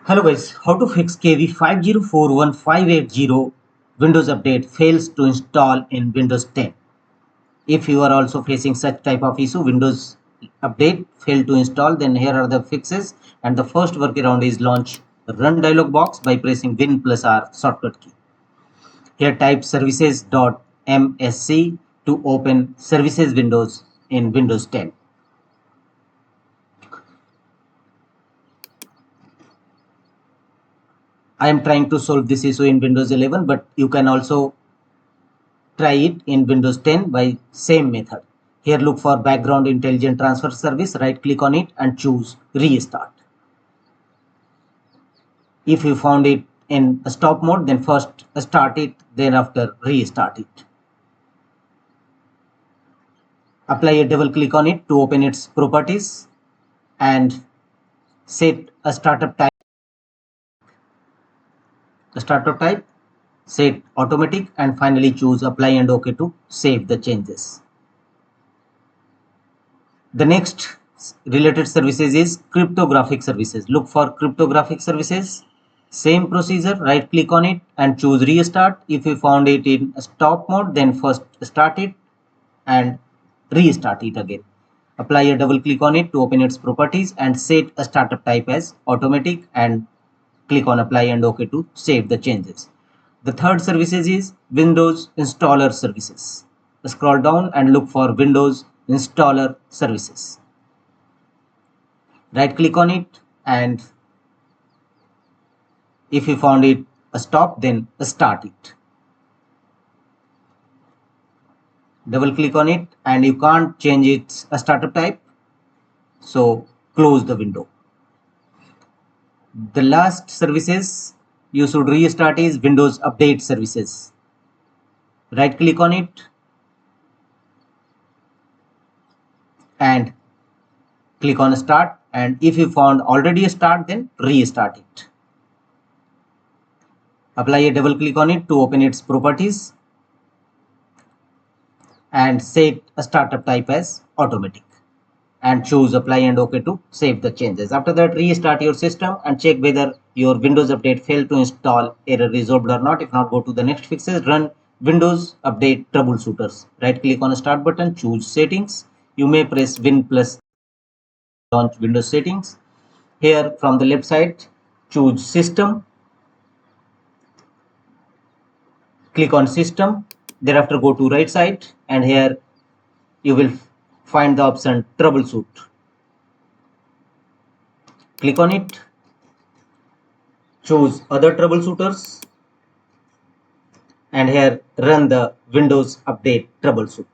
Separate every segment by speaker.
Speaker 1: Hello guys, how to fix KB5041580 Windows update fails to install in Windows 10. If you are also facing such type of issue, Windows update failed to install, then here are the fixes. And the first workaround is launch run dialog box by pressing Win plus R shortcut key. Here type services.msc to open services windows in Windows 10. I am trying to solve this issue in Windows 11, but you can also try it in Windows 10 by same method. Here look for background intelligent transfer service, right click on it and choose restart. If you found it in a stop mode, then first start it, then after restart it. Apply a double click on it to open its properties and set a startup type. Set automatic, and finally choose apply and OK to save the changes. The next related services is cryptographic services. Look for cryptographic services. Same procedure, right click on it and choose restart. If you found it in stop mode, then first start it and restart it again. Apply a double click on it to open its properties and set a startup type as automatic and click on apply and OK to save the changes. The third services is Windows installer services. Scroll down and look for Windows installer services. Right click on it, and if you found it a stop, then start it. Double click on it and you can't change its startup type, so close the window. The last services you should restart is Windows update services. Right click on it and click on start, and if you found already a start, then restart it. Apply a double click on it to open its properties and set a startup type as automatic and choose apply and OK to save the changes. After that, restart your system and check whether your Windows update failed to install, error resolved or not. If not, go to the next fixes, run Windows update troubleshooters. Right click on the start button, choose settings. You may press Win plus launch Windows settings. Here from the left side, choose system. Click on system. Thereafter go to right side and here you will find the option troubleshoot. Click on it, choose other troubleshooters, and here run the Windows update troubleshoot.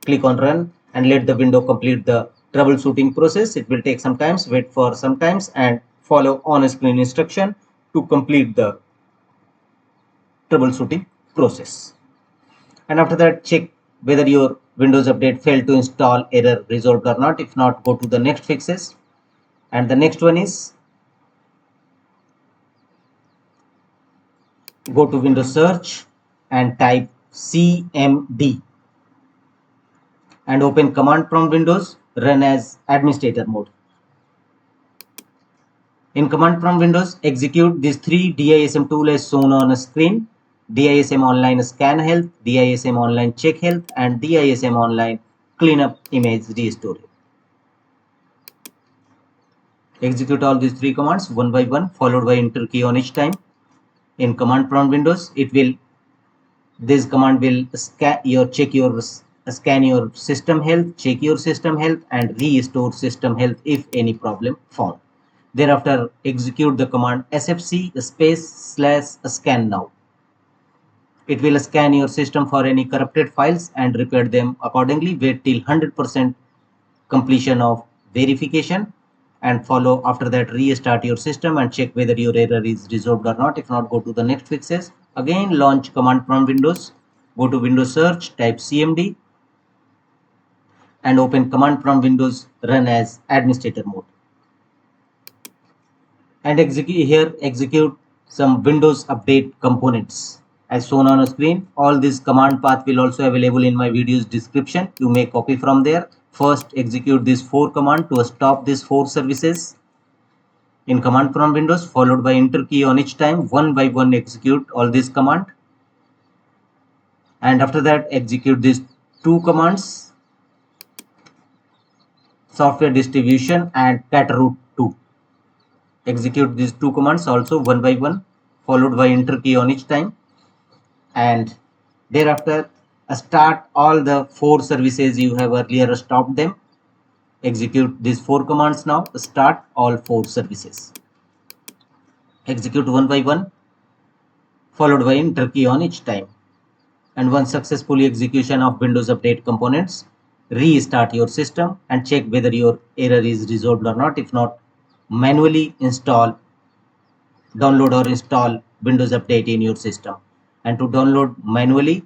Speaker 1: Click on run and let the window complete the troubleshooting process. It will take some time. Wait for some time and follow on-screen instruction to complete the troubleshooting process. And after that, check whether your Windows update failed to install, error resolved or not. If not, go to the next fixes. And the next one is go to Windows search and type CMD and open command prompt Windows, run as administrator mode. In command prompt Windows, execute these three DISM tools as shown on a screen: DISM online scan health, DISM online check health, and DISM online cleanup image restore. Execute all these three commands one by one, followed by enter key on each time. In command prompt Windows, this command will scan your system health, check your system health, and restore system health if any problem found. Thereafter, execute the command sfc/scan now. It will scan your system for any corrupted files and repair them accordingly. Wait till 100% completion of verification and follow. After that, restart your system and check whether your error is resolved or not. If not, go to the next fixes. Again, launch command prompt Windows. Go to Windows search, type CMD and open command prompt Windows, run as administrator mode. And execute some Windows update components as shown on a screen. All this command path will also available in my video's description. You may copy from there. First, execute this 4 command to stop these 4 services. in command prompt windows, followed by enter key on each time. One by one execute all these command, and after that execute these two commands, software distribution and catroot 2. Execute these two commands also one by one, followed by enter key on each time, and thereafter start all the 4 services you have earlier stopped them. Execute these 4 commands now. Start all 4 services. Execute one by one, followed by enter key on each time. And once successfully execution of Windows Update components, restart your system and check whether your error is resolved or not. If not, manually download or install Windows Update in your system. And to download manually,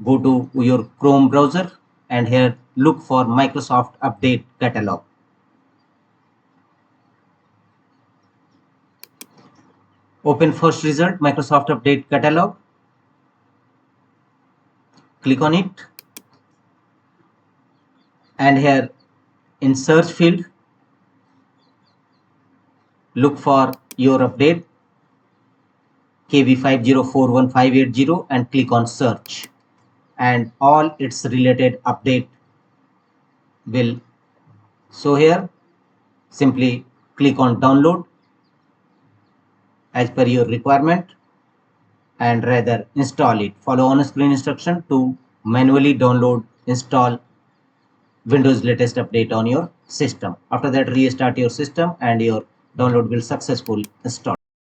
Speaker 1: go to your Chrome browser and here look for Microsoft Update Catalog. Open first result, Microsoft Update Catalog. Click on it, and here in search field, look for your update KB5041580 and click on search, and all its related update will show here. Simply click on download as per your requirement and rather install it. Follow on screen instruction to manually download, install Windows latest update on your system. After that, restart your system and your download will successfully install.